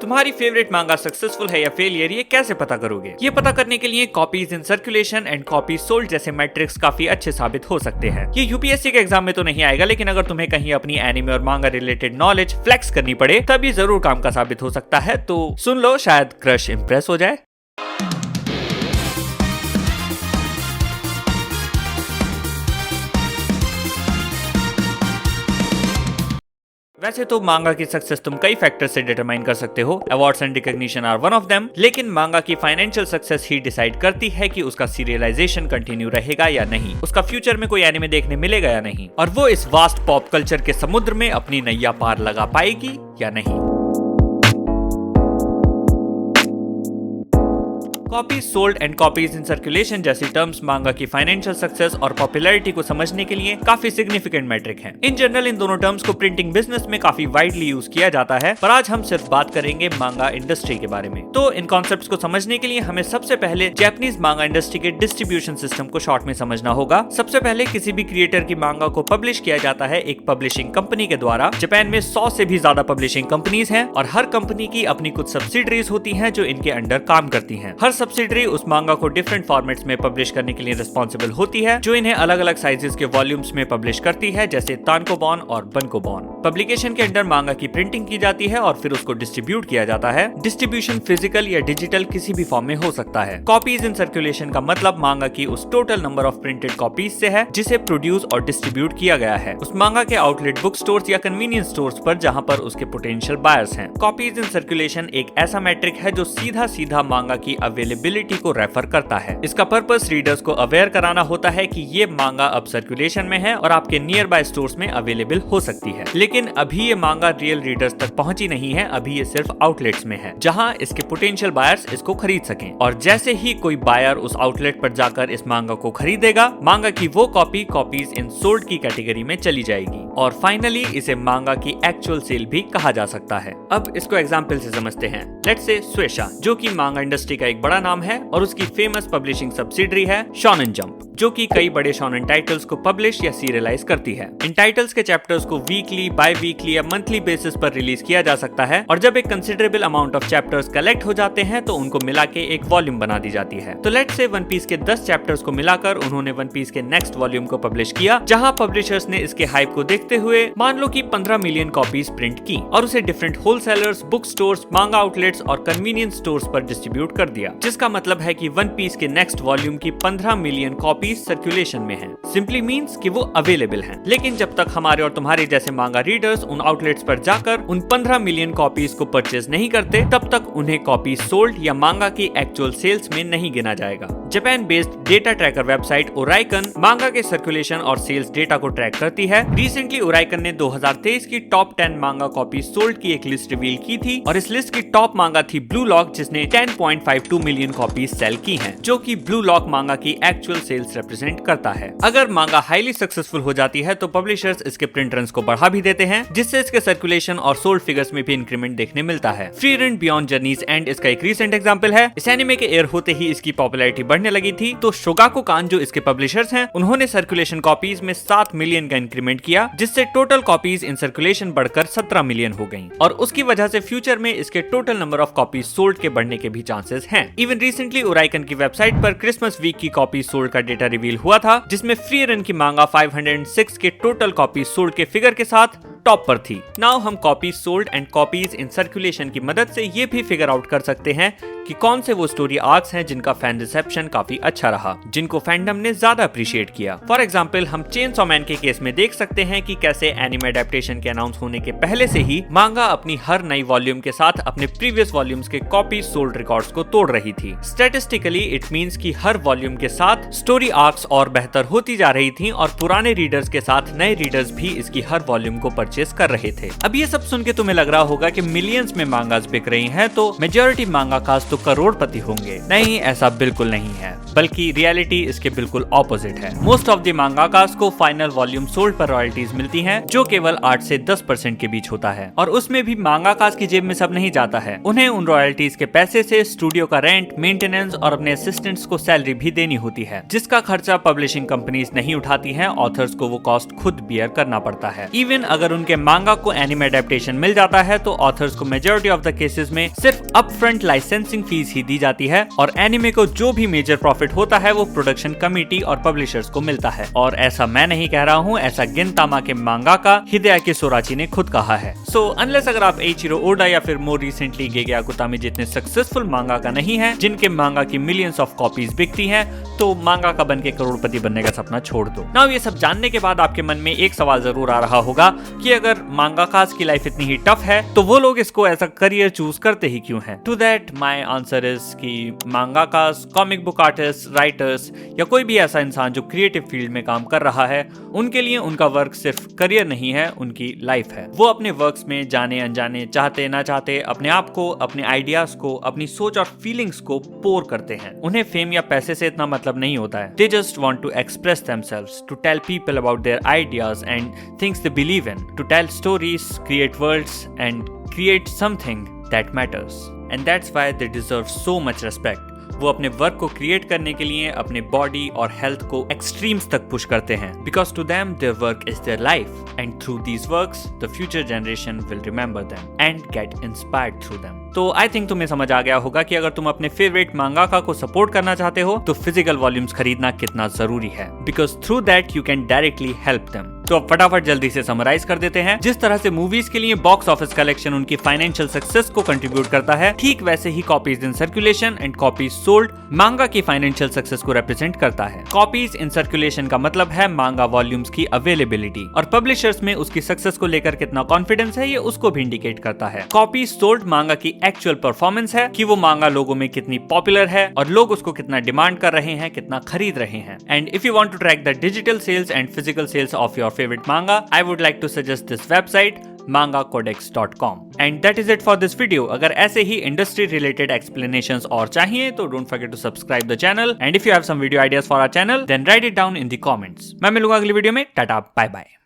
तुम्हारी फेवरेट मांगा सक्सेसफुल है या फेलियर, ये कैसे पता करोगे? ये पता करने के लिए copies in circulation and copies sold जैसे मैट्रिक्स काफी अच्छे साबित हो सकते हैं। ये यूपीएससी के एग्जाम में तो नहीं आएगा, लेकिन अगर तुम्हें कहीं अपनी एनिमे और मांगा रिलेटेड नॉलेज फ्लेक्स करनी पड़े तब ये जरूर काम का साबित हो सकता है। तो सुन लो, शायद क्रश इंप्रेस हो जाए। वैसे तो मांगा की सक्सेस तुम कई फैक्टर से डिटरमाइन कर सकते हो। Awards and recognition are one of them, लेकिन मांगा की फाइनेंशियल सक्सेस ही डिसाइड करती है कि उसका सीरियलाइजेशन कंटिन्यू रहेगा या नहीं, उसका फ्यूचर में कोई एनिमे देखने मिलेगा या नहीं, और वो इस वास्ट पॉप कल्चर के समुद्र में अपनी नैया पार लगा पाएगी या नहीं। Copies sold and copies in circulation जैसी टर्म्स मांगा की फाइनेंशियल सक्सेस और पॉपुलैरिटी को समझने के लिए काफी सिग्निफिकेंट मैट्रिक हैं। इन जनरल इन दोनों टर्म्स को प्रिंटिंग बिजनेस में काफी वाइडली यूज किया जाता है, पर आज हम सिर्फ बात करेंगे मांगा इंडस्ट्री के बारे में। तो इन कॉन्सेप्ट्स को समझने के लिए हमें सबसे पहले जापानीज मांगा इंडस्ट्री के डिस्ट्रीब्यूशन सिस्टम को शॉर्ट में समझना होगा। सबसे पहले किसी भी क्रिएटर की मांगा को पब्लिश किया जाता है एक पब्लिशिंग कंपनी के द्वारा। जापान में 100 से भी ज्यादा पब्लिशिंग कंपनीज हैं और हर कंपनी की अपनी कुछ सब्सिडरीज होती हैं जो इनके अंडर काम करती हैं। हर सब्सिडरी उस मांगा को डिफरेंट फॉर्मेट्स में पब्लिश करने के लिए रिस्पॉन्सिबल होती है, जो इन्हें अलग अलग साइजेस के वॉल्यूम्स में पब्लिश करती है, जैसे तानकोबॉन और बंकोबॉन। पब्लिकेशन के अंडर मांगा की प्रिंटिंग की जाती है और फिर उसको डिस्ट्रीब्यूट किया जाता है। डिस्ट्रीब्यूशन फिजिकल या डिजिटल किसी भी फॉर्म में हो सकता है। कॉपीज इन सर्कुलेशन का मतलब मांगा की उस total number of printed copies से है जिसे प्रोड्यूस और डिस्ट्रीब्यूट किया गया है उस मांगा के आउटलेट बुक स्टोर्स या कन्वीनियंस स्टोर्स पर जहां पर उसके पोटेंशियल बायर्स हैं। कॉपीज इन सर्कुलेशन एक ऐसा मैट्रिक है जो सीधा सीधा मांगा की अवेलेबिलिटी को रेफर करता है। इसका पर्पस रीडर्स को अवेयर कराना होता है कि ये मांगा अब सर्कुलेशन में है और आपके नियर बाय स्टोर्स में अवेलेबल हो सकती है। लेकिन अभी ये मांगा रियल रीडर्स तक पहुंची नहीं है, अभी ये सिर्फ आउटलेट्स में है जहां इसके पोटेंशियल बायर्स इसको खरीद सकें। और जैसे ही कोई बायर उस आउटलेट पर जाकर इस मांगा को खरीदेगा, मांगा की वो कॉपी कॉपीज इन सोल्ड की कैटेगरी में चली जाएगी और फाइनली इसे मांगा की एक्चुअल सेल भी कहा जा सकता है। अब इसको एग्जाम्पल से समझते हैं। लेट्स से सुएशा, जो कि मांगा इंडस्ट्री का एक बड़ा नाम है और उसकी फेमस पब्लिशिंग सब्सिडरी है शोनन जंप, जो कि कई बड़े शोनन टाइटल्स को पब्लिश या सीरियलाइज करती है। इन टाइटल्स के चैप्टर्स को वीकली, बाई वीकली या मंथली बेसिस पर रिलीज किया जा सकता है और जब एक considerable amount of chapters collect हो जाते हैं तो उनको मिला के एक वॉल्यूम बना दी जाती है। तो लेट्स से वन पीस के 10 चैप्टर्स को मिलाकर उन्होंने वन पीस के नेक्स्ट वॉल्यूम को पब्लिश किया, जहां पब्लिशर्स ने इसके हाइप को देखते हुए मान लो कि 15 मिलियन कॉपीज प्रिंट की और उसे डिफरेंट होलसेलर्स, बुक स्टोर्स, मांगा आउटलेट्स और कन्वीनियंस स्टोर्स पर डिस्ट्रीब्यूट कर दिया, जिसका मतलब है कि वन पीस के नेक्स्ट वॉल्यूम की 15 मिलियन कॉपीज सर्कुलेशन में हैं। सिंपली मींस कि वो अवेलेबल हैं। लेकिन जब तक हमारे और तुम्हारे जैसे मांगा रीडर्स उन आउटलेट्स पर जाकर उन 15 मिलियन कॉपीज को परचेज नहीं करते, तब तक उन्हें कॉपीज सोल्ड या मांगा की एक्चुअल सेल्स में नहीं गिना जाएगा। Japan based data tracker website Oricon manga के सर्कुलेशन और सेल्स डेटा को ट्रैक करती है। रिसेंटली ओराइकन ने 2023 की टॉप 10 मांगा कॉपी सोल्ड की एक लिस्ट रिवील की थी और इस लिस्ट की टॉप मांगा थी ब्लू लॉक, जिसने 10.52 मिलियन कॉपीज सेल की हैं, जो कि ब्लू लॉक मांगा की एक्चुअल सेल्स रिप्रेजेंट करता है। अगर मांगा हाईली सक्सेसफुल हो जाती है तो पब्लिशर्स इसके प्रिंट रन्स को बढ़ा भी देते हैं, जिससे इसके सर्कुलेशन और सोल्ड फिगर्स में भी इंक्रीमेंट देखने मिलता है। Free run beyond journeys and इसका एक रीसेंट एग्जांपल है। इस एनिमे के एयर होते ही इसकी पॉपुलैरिटी बढ़ने लगी थी, तो शोगाकु कान जो इसके पब्लिशर्स हैं, उन्होंने सर्कुलेशन कॉपीज में 7 मिलियन का इंक्रीमेंट किया, जिससे टोटल कॉपीज इन सर्कुलेशन बढ़कर 17 मिलियन हो गई और उसकी वजह से फ्यूचर में इसके total number of copies sold के बढ़ने के भी चांसेस हैं। इवन रिसेंटली ओराइकन की वेबसाइट पर क्रिसमस वीक की कॉपी सोल्ड का डेटा रिवील हुआ था, जिसमें फ्री रन की मांगा 506 के टोटल कॉपी सोल्ड के फिगर के साथ टॉप पर थी। नाउ हम copies sold and copies in circulation की मदद से ये भी फिगर आउट कर सकते हैं कि कौन से वो स्टोरी आर्क्स हैं जिनका फैन रिसेप्शन काफी अच्छा रहा, जिनको फैंडम ने ज्यादा अप्रिशिएट किया। फॉर एग्जांपल हम चेनसॉ मैन के केस में देख सकते हैं कि कैसे एनिमे एडेप्टेशन के अनाउंस होने के पहले से ही मांगा अपनी हर नई वॉल्यूम के साथ अपने प्रीवियस वॉल्यूम्स के कॉपी सोल्ड रिकॉर्ड्स को तोड़ रही थी। स्टैटिस्टिकली इट मींस कि हर वॉल्यूम के साथ स्टोरी आर्क्स और बेहतर होती जा रही थी और पुराने रीडर्स के साथ नए रीडर्स भी इसकी हर वॉल्यूम को परचेस कर रहे थे। अब ये सब सुन के तुम्हें लग रहा होगा कि मिलियंस में मांगास बिक रही हैं, तो मेजॉरिटी मांगाकास तो करोड़पति होंगे। नहीं, ऐसा बिल्कुल नहीं है, बल्कि रियलिटी इसके बिल्कुल ऑपोजिट है। मोस्ट ऑफ द मांगाकास को फाइनल वॉल्यूम सोल्ड पर रॉयल्टीज मिलती हैं, जो केवल 8 से 10% के बीच होता है, और उसमें भी मांगाकास की जेब में सब नहीं जाता है। उन्हें उन रॉयल्टीज के पैसे से स्टूडियो का रेंट, मेंटेनेंस और अपने असिस्टेंट्स को सैलरी भी देनी होती है, जिसका खर्चा पब्लिशिंग कंपनीज नहीं उठाती हैं। ऑथर्स को वो कॉस्ट खुद बियर करना पड़ता है। इवन अगर उनके मांगा को एनिमे एडेप्टेशन मिल जाता है तो ऑथर्स को मेजॉरिटी ऑफ द केसेस में सिर्फ अपफ्रंट लाइसेंसिंग फीस ही दी जाती है, और एनिमे को जो भी मेजर प्रॉफिट होता है वो प्रोडक्शन कमिटी और पब्लिशर्स को मिलता है। और ऐसा मैं नहीं कह रहा हूँ, ऐसा गिनतामा के मांगाका हिदेआकी सोराची ने खुद कहा है। सो अनलेस अगर आप एइचिरो ओडा या फिर मोर रिसेंटली गेगे अकुतामी जितने सक्सेसफुल मांगाका नहीं है, जिनके मांगा की मिलियंस ऑफ कॉपीज बिकती हैं, तो मांगाका बन के करोड़पति बनने का सपना छोड़ दो। नाउ ये सब जानने के बाद आपके मन में एक सवाल जरूर आ रहा होगा कि अगर मांगाकास की लाइफ इतनी ही टफ है तो वो लोग इसको एज अ करियर चूज करते ही क्यों हैं? To that my answer is कि mangakas, comic book artist, writers या कोई भी ऐसा इंसान जो क्रिएटिव फील्ड में काम कर रहा है, उनके लिए उनका वर्क सिर्फ करियर नहीं है, उनकी लाइफ है। वो अपने वर्क्स में जाने अनजाने, चाहते ना चाहते अपने आप को, अपने आइडियाज को, अपनी सोच और फीलिंग्स को पोर करते हैं। उन्हें फेम या पैसे से इतना मतलब नहीं होता है। They just want to express themselves, to tell people about their ideas and things they believe in, to tell stories, create worlds and create something that matters, and that's why they deserve so much respect. वो अपने work को create करने के लिए अपने body और health को extremes तक पुश करते हैं, because to them their work is their life, and through these works the future generation will remember them and get inspired through them. तो आई थिंक तुम्हें समझ आ गया होगा कि अगर तुम अपने फेवरेट मांगाका को सपोर्ट करना चाहते हो तो फिजिकल वॉल्यूम्स खरीदना कितना जरूरी है, because through that you can directly help them. तो अब फटाफट जल्दी से समराइज कर देते हैं। जिस तरह से मूवीज के लिए बॉक्स ऑफिस कलेक्शन उनकी फाइनेंशियल सक्सेस को कंट्रीब्यूट करता है, ठीक वैसे ही copies in circulation and copies sold manga की फाइनेंशियल सक्सेस को रिप्रेजेंट करता है। कॉपीज इन सर्कुलेशन का मतलब है मांगा वॉल्यूम्स की अवेलेबिलिटी, और पब्लिशर्स में उसकी सक्सेस को लेकर कितना कॉन्फिडेंस है ये उसको भी इंडिकेट करता है। कॉपीज सोल्ड मांगा की एक्चुअल परफॉर्मेंस है कि वो मांगा लोगों में कितनी पॉपुलर है और लोग उसको कितना डिमांड कर रहे हैं, कितना खरीद रहे हैं। And if you want to track the digital sales and physical sales of your favourite manga, I would like to suggest this website mangacodex.com. And that is it for this video. अगर ऐसे ही industry related explanations और चाहिए तो don't forget to subscribe the channel, and if you have some video ideas for our channel then write it down in the comments. मैं मिलूंगा अगली video में। Tata, bye bye.